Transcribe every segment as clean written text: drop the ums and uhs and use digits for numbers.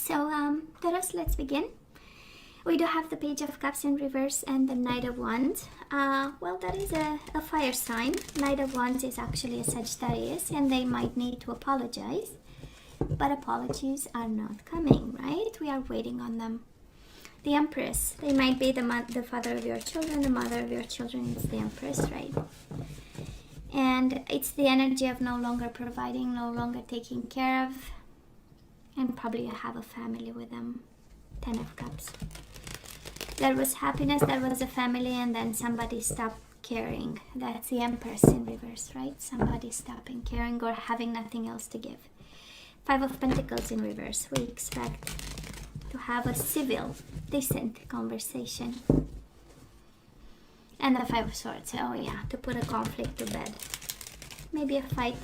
So, Taurus, let's begin. We do have the Page of Cups in reverse and the Knight of Wands. Well, that is a fire sign. Knight of Wands is actually a Sagittarius, and they might need to apologize. But apologies are not coming, right? We are waiting on them. The Empress, they might be the father of your children, the mother of your children is the Empress, right? And it's the energy of no longer providing, no longer taking care of, and probably you have a family with them. 10 of Cups. There was happiness, there was a family, and then somebody stopped caring. That's the Empress in reverse, right? Somebody stopping caring or having nothing else to give. 5 of Pentacles in reverse. We expect to have a civil, decent conversation. And the 5 of Swords. Oh yeah, to put a conflict to bed. Maybe a fight.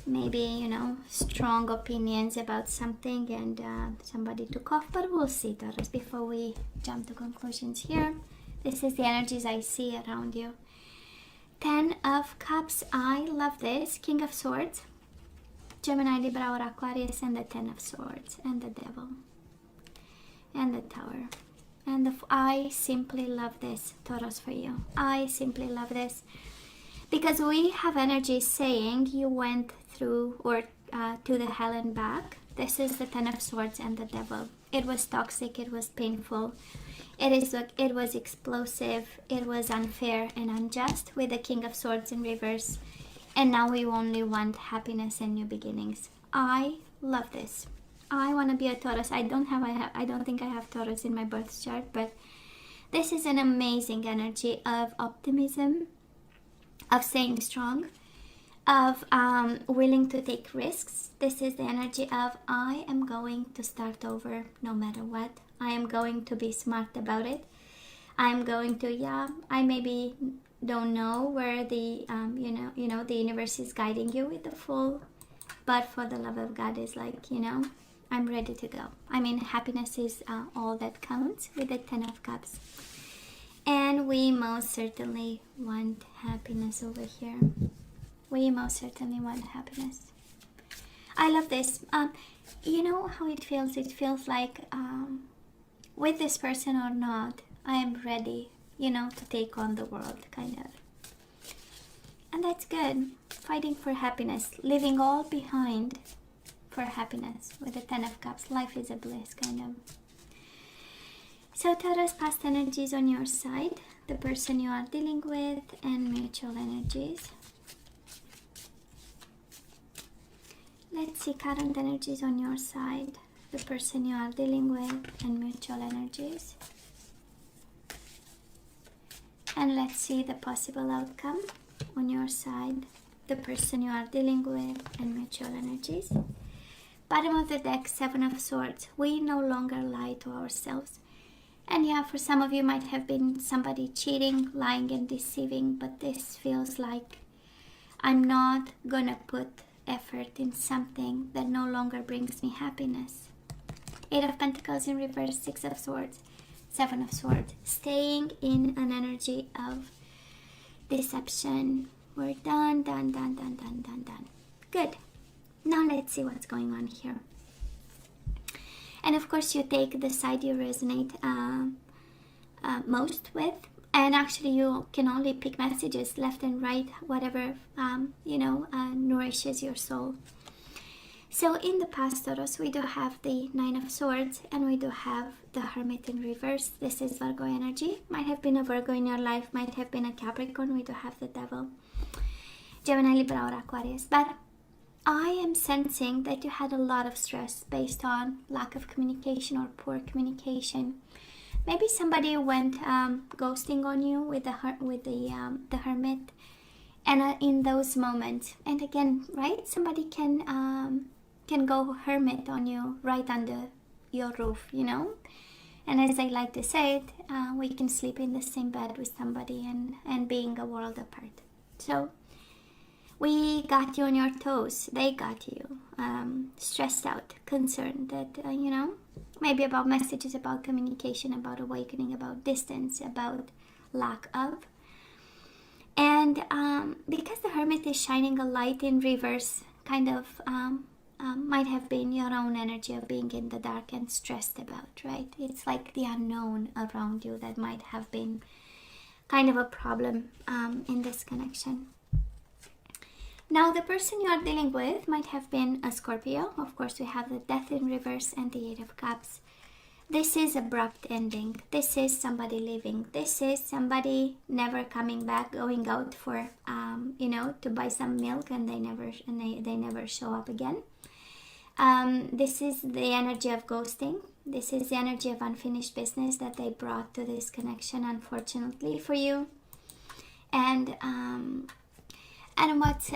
Maybe, you know, strong opinions about something and somebody took off. But we'll see, Taurus, before we jump to conclusions here. This is the energies I see around you. 10 of Cups. I love this. King of Swords. Gemini, Libra, or Aquarius, and the 10 of Swords, and the Devil, and the Tower. And I simply love this, Taurus, for you. I simply love this. Because we have energy saying you went through or to the hell and back. This is the 10 of Swords and the Devil. It was toxic, it was painful, it was explosive, it was unfair and unjust with the King of Swords in reverse. And now we only want happiness and new beginnings. I love this. I want to be a Taurus. I don't think I have Taurus in my birth chart, but this is an amazing energy of optimism, of staying strong, of willing to take risks. This is the energy of I am going to start over no matter what. I am going to be smart about it. I am going to, I maybe don't know where the the universe is guiding you with the full, but for the love of God is like, I'm ready to go. I mean, happiness is all that counts with the 10 of Cups, and we most certainly want happiness over here. We most certainly want happiness. I love this. You know how it feels? It feels like with this person or not, I am ready, to take on the world, kind of. And that's good. Fighting for happiness, leaving all behind for happiness with the 10 of Cups. Life is a bliss, kind of. So Taurus, past energies on your side, the person you are dealing with, and mutual energies. Let's see current energies on your side, the person you are dealing with, and mutual energies. And let's see the possible outcome on your side, the person you are dealing with, and mutual energies. Bottom of the deck, 7 of Swords. We no longer lie to ourselves. And yeah, for some of you might have been somebody cheating, lying, and deceiving, but this feels like I'm not gonna put effort in something that no longer brings me happiness. 8 of Pentacles in reverse, 6 of Swords. 7 of Swords. Staying in an energy of deception. We're done. Good. Now let's see what's going on here. And of course you take the side you resonate most with. And actually you can only pick messages left and right, whatever, nourishes your soul. So in the past, Taurus, we do have the 9 of Swords, and we do have the Hermit in reverse. This is Virgo energy. Might have been a Virgo in your life, might have been a Capricorn. We do have the Devil. Gemini, Libra, or Aquarius. But I am sensing that you had a lot of stress based on lack of communication or poor communication. Maybe somebody went ghosting on you with the Hermit. And in those moments, and again, right, somebody can go hermit on you right under your roof, And as I like to say it, we can sleep in the same bed with somebody and being a world apart. So we got you on your toes. They got you stressed out, concerned that, maybe about messages, about communication, about awakening, about distance, about lack of. And because the Hermit is shining a light in reverse, kind of might have been your own energy of being in the dark and stressed about, right? It's like the unknown around you that might have been kind of a problem in this connection. Now, the person you are dealing with might have been a Scorpio. Of course, we have the Death in reverse and the Eight of Cups. This is abrupt ending. This is somebody leaving. This is somebody never coming back, going out for, to buy some milk, and they never show up again. This is the energy of ghosting. This is the energy of unfinished business that they brought to this connection, unfortunately for you. And what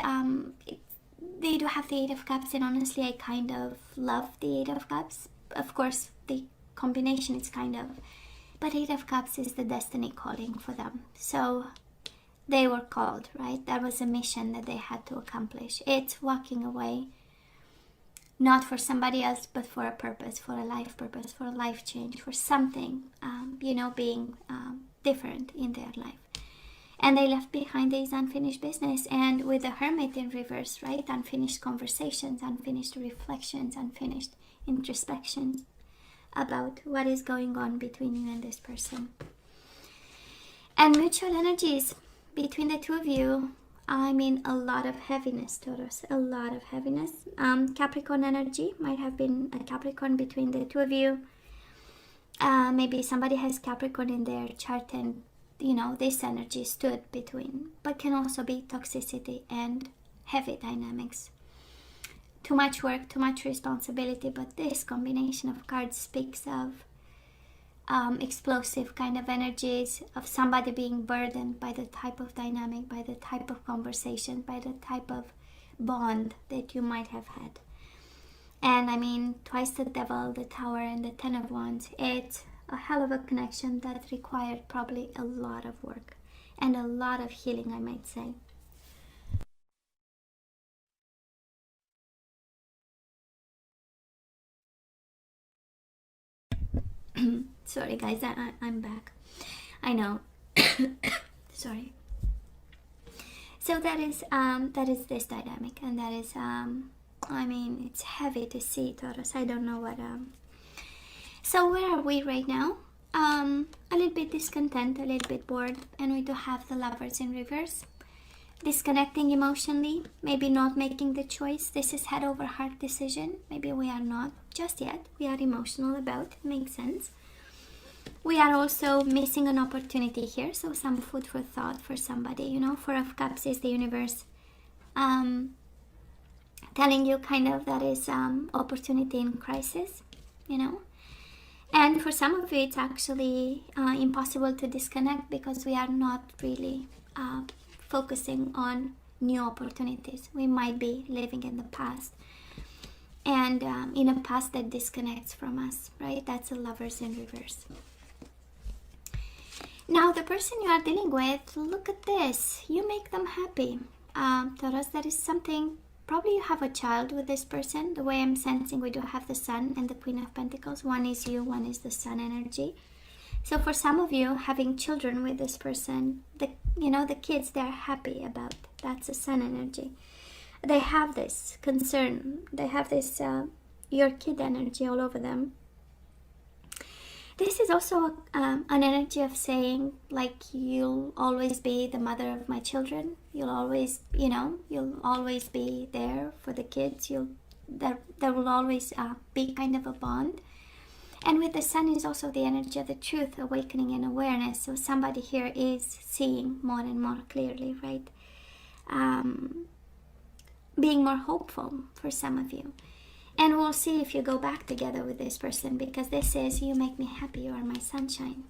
they do have the Eight of Cups, and honestly, I kind of love the Eight of Cups. Of course, the combination is kind of, but Eight of Cups is the destiny calling for them. So they were called, right? That was a mission that they had to accomplish. It's walking away, not for somebody else, but for a purpose, for a life change, for something, being different in their life. And they left behind this unfinished business. And with the Hermit in reverse, right? Unfinished conversations, unfinished reflections, unfinished introspection about what is going on between you and this person. And mutual energies between the two of you. I mean, a lot of heaviness, Taurus. A lot of heaviness. Capricorn energy. Might have been a Capricorn between the two of you. Maybe somebody has Capricorn in their chart, and this energy stood between, but can also be toxicity and heavy dynamics. Too much work, too much responsibility, but this combination of cards speaks of explosive kind of energies, of somebody being burdened by the type of dynamic, by the type of conversation, by the type of bond that you might have had. And I mean, twice the Devil, the Tower, and the Ten of Wands. It's a hell of a connection that required probably a lot of work and a lot of healing, I might say. Sorry guys, I'm back. I know. Sorry. So that is this dynamic, and that is I mean, it's heavy to see, Taurus. I don't know what So where are we right now? A little bit discontent, a little bit bored, and we do have the Lovers in reverse. Disconnecting emotionally, maybe not making the choice. This is head over heart decision. Maybe we are not just yet. We are emotional about it. Makes sense. We are also missing an opportunity here, so some food for thought for somebody. Four of Cups is the universe telling you kind of that is opportunity in crisis, And for some of you, it's actually impossible to disconnect because we are not really focusing on new opportunities. We might be living in the past, and in a past that disconnects from us, right? That's the Lovers in reverse. Now, the person you are dealing with, look at this. You make them happy. Taurus, that is something. Probably you have a child with this person. The way I'm sensing, we do have the Sun and the Queen of Pentacles. One is you, one is the Sun energy. So for some of you, having children with this person, the kids, they're happy about. That's the Sun energy. They have this concern. They have this your kid energy all over them. This is also an energy of saying, like, you'll always be the mother of my children. You'll always, you'll always be there for the kids. There will always be kind of a bond. And with the Sun is also the energy of the truth, awakening and awareness. So somebody here is seeing more and more clearly, right? Being more hopeful for some of you. And we'll see if you go back together with this person, because this is, you make me happy, you are my sunshine,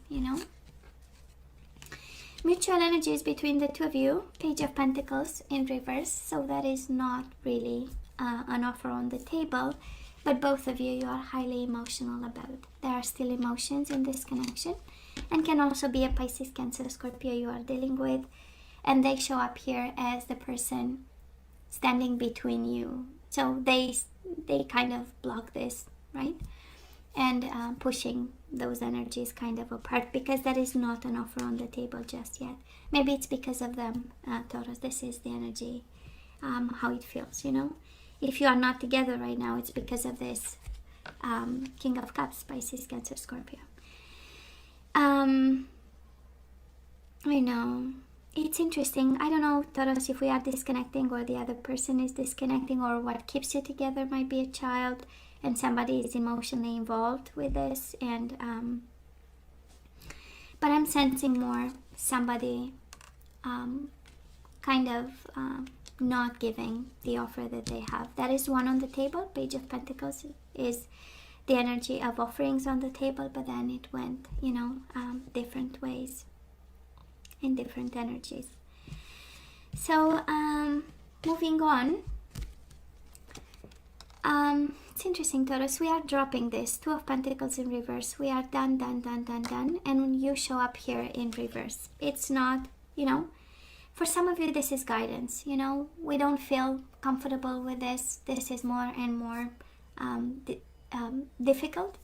Mutual energies between the two of you. Page of Pentacles in reverse. So that is not really an offer on the table. But both of you are highly emotional about. There are still emotions in this connection. And can also be a Pisces, Cancer, Scorpio you are dealing with. And they show up here as the person standing between you. So they kind of block this, right? And pushing those energies kind of apart, because that is not an offer on the table just yet. Maybe it's because of them, Taurus. This is the energy, how it feels, If you are not together right now, it's because of this King of Cups, Pisces, Cancer, Scorpio. I know. It's interesting. I don't know, Taurus, if we are disconnecting or the other person is disconnecting, or what keeps you together might be a child and somebody is emotionally involved with this. And but I'm sensing more somebody kind of not giving the offer that they have. That is one on the table. Page of Pentacles is the energy of offerings on the table, but then it went, you know, different ways, in different energies. So moving on, it's interesting, Taurus, we are dropping this 2 of Pentacles in reverse. We are done, and when you show up here in reverse, it's not, you know, for some of you this is guidance. You know, we don't feel comfortable with this. This is more and more difficult.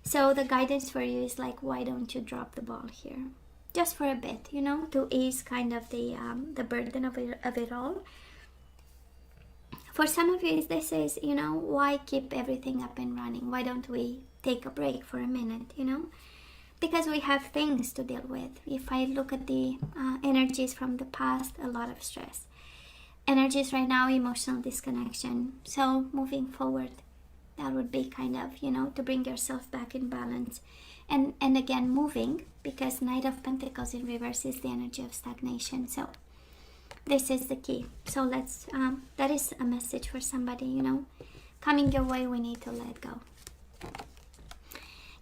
So the guidance for you is like, why don't you drop the ball here just for a bit, you know, to ease kind of the burden of it all. For some of you, this is, you know, why keep everything up and running? Why don't we take a break for a minute, you know? Because we have things to deal with. If I look at the energies from the past, a lot of stress. Energies right now, emotional disconnection. So moving forward, that would be kind of, you know, to bring yourself back in balance. And again, moving, because Knight of Pentacles in reverse is the energy of stagnation. So this is the key. So let's, that is a message for somebody, you know, coming your way, we need to let go.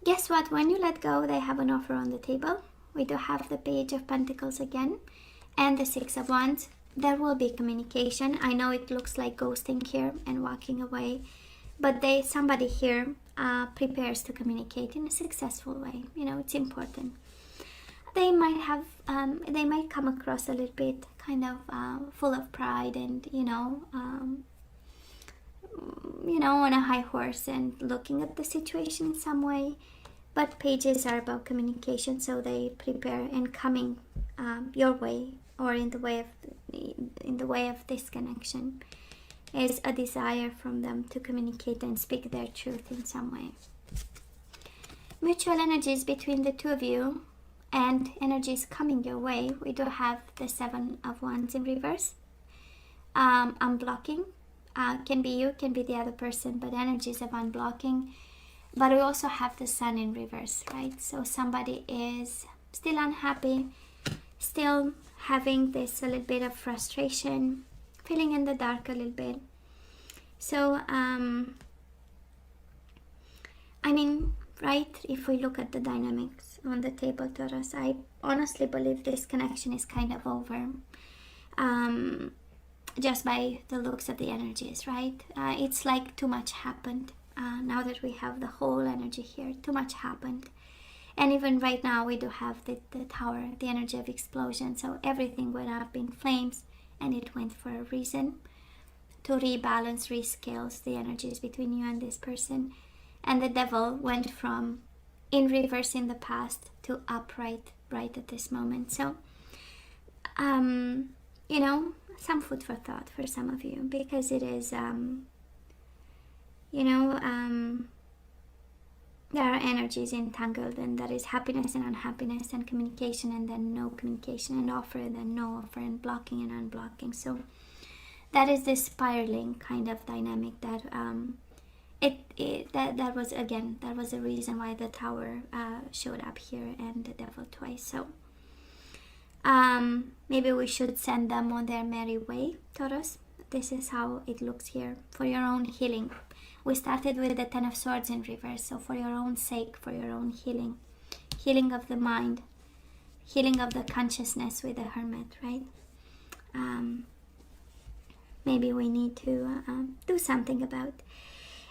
Guess what? When you let go, they have an offer on the table. We do have the Page of Pentacles again and the 6 of Wands. There will be communication. I know it looks like ghosting here and walking away, but somebody here prepares to communicate in a successful way. You know, it's important. They might have, they might come across a little bit kind of full of pride and, you know, on a high horse and looking at the situation in some way. But pages are about communication, so they prepare, and coming your way or in the way of this connection is a desire from them to communicate and speak their truth in some way. Mutual energies between the two of you and energies coming your way. We do have the 7 of Wands in reverse. Unblocking. Can be you, can be the other person, but energies of unblocking. But we also have the Sun in reverse, right? So somebody is still unhappy, still having this a little bit of frustration, feeling in the dark a little bit. So, I mean, right, if we look at the dynamics on the table, Taurus, I honestly believe this connection is kind of over. Just by the looks of the energies, right? It's like too much happened. Now that we have the whole energy here, too much happened. And even right now we do have the Tower, the energy of explosion. So everything went up in flames, and it went for a reason, to rebalance, rescales the energies between you and this person. And the Devil went from in reverse in the past to upright right at this moment. So you know, some food for thought for some of you, because it is there are energies entangled, and there is happiness and unhappiness, and communication and then no communication, and offer and then no offer, and blocking and unblocking. So that is this spiraling kind of dynamic that that was, again, that was the reason why the Tower showed up here and the Devil twice. So maybe we should send them on their merry way, Taurus. This is how it looks here for your own healing. We started with the 10 of Swords in reverse, so for your own sake, for your own healing, healing of the mind, healing of the consciousness with the Hermit, right? Maybe we need to do something about.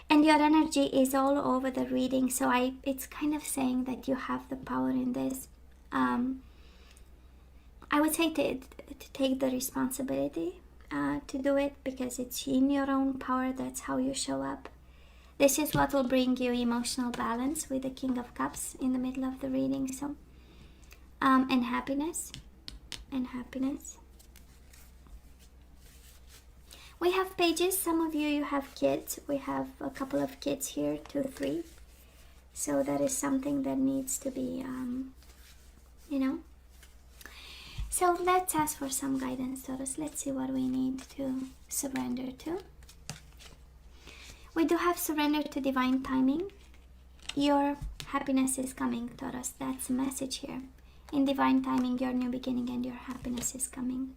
And your energy is all over the reading, so it's kind of saying that you have the power in this. I would say to take the responsibility to do it, because it's in your own power. That's how you show up. This is what will bring you emotional balance with the King of Cups in the middle of the reading. So, and happiness, and happiness. We have pages. Some of you have kids. We have a couple of kids here, 2, 3. So that is something that needs to be, you know. So let's ask for some guidance, Taurus. Let's see what we need to surrender to. We do have surrender to divine timing. Your happiness is coming, Taurus. That's the message here. In divine timing, your new beginning and your happiness is coming.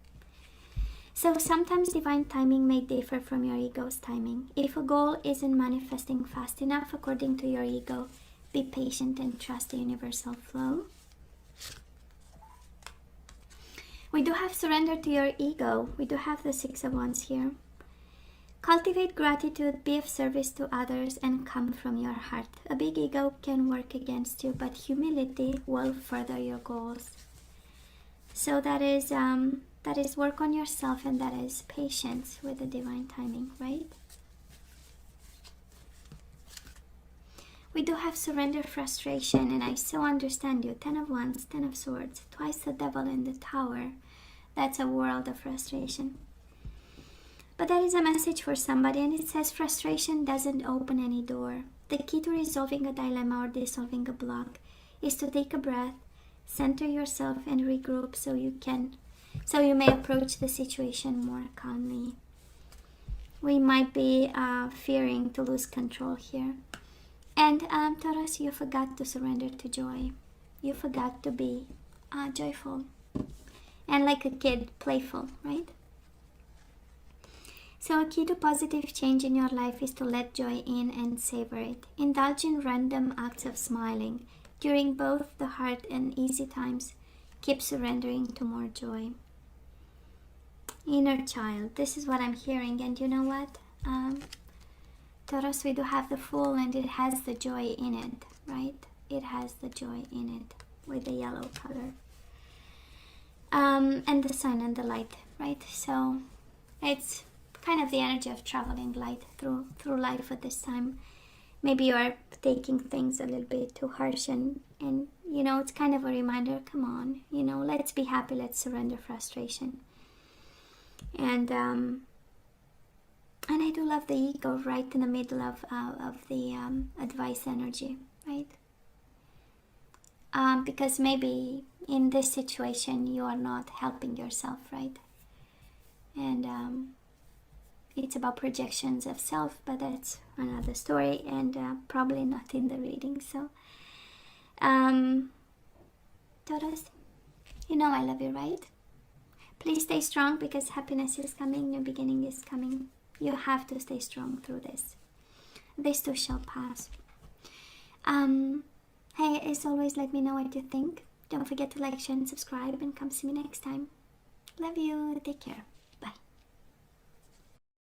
So sometimes divine timing may differ from your ego's timing. If a goal isn't manifesting fast enough according to your ego, be patient and trust the universal flow. We do have surrender to your ego. We do have the 6 of Wands here. Cultivate gratitude, be of service to others, and come from your heart. A big ego can work against you, but humility will further your goals. So that is work on yourself, and that is patience with the divine timing, right? We do have surrender, frustration, and I so understand you. 10 of Wands, 10 of Swords, twice the devil in the tower. That's a world of frustration. But that is a message for somebody, and it says frustration doesn't open any door. The key to resolving a dilemma or dissolving a block is to take a breath, center yourself, and regroup so you may approach the situation more calmly. We might be fearing to lose control here. And Taurus, you forgot to surrender to joy. You forgot to be joyful and like a kid, playful, right? So a key to positive change in your life is to let joy in and savor it. Indulge in random acts of smiling. During both the hard and easy times, keep surrendering to more joy. Inner child, this is what I'm hearing. And you know what? Taurus, we do have the Fool, and it has the joy in it, right? It has the joy in it with the yellow color. And the sun and the light, right? So it's kind of the energy of traveling light through life at this time. Maybe you are taking things a little bit too harsh, and you know, it's kind of a reminder, come on, you know, let's be happy, let's surrender frustration. And I do love the ego right in the middle of the advice energy, right? Because maybe in this situation you are not helping yourself, right? And it's about projections of self, but that's another story, and probably not in the reading. So, Taurus, you know I love you, right? Please stay strong, because happiness is coming, new beginning is coming. You have to stay strong through this. This too shall pass. Hey, as always, let me know what you think. Don't forget to like, share, and subscribe, and come see me next time. Love you. Take care.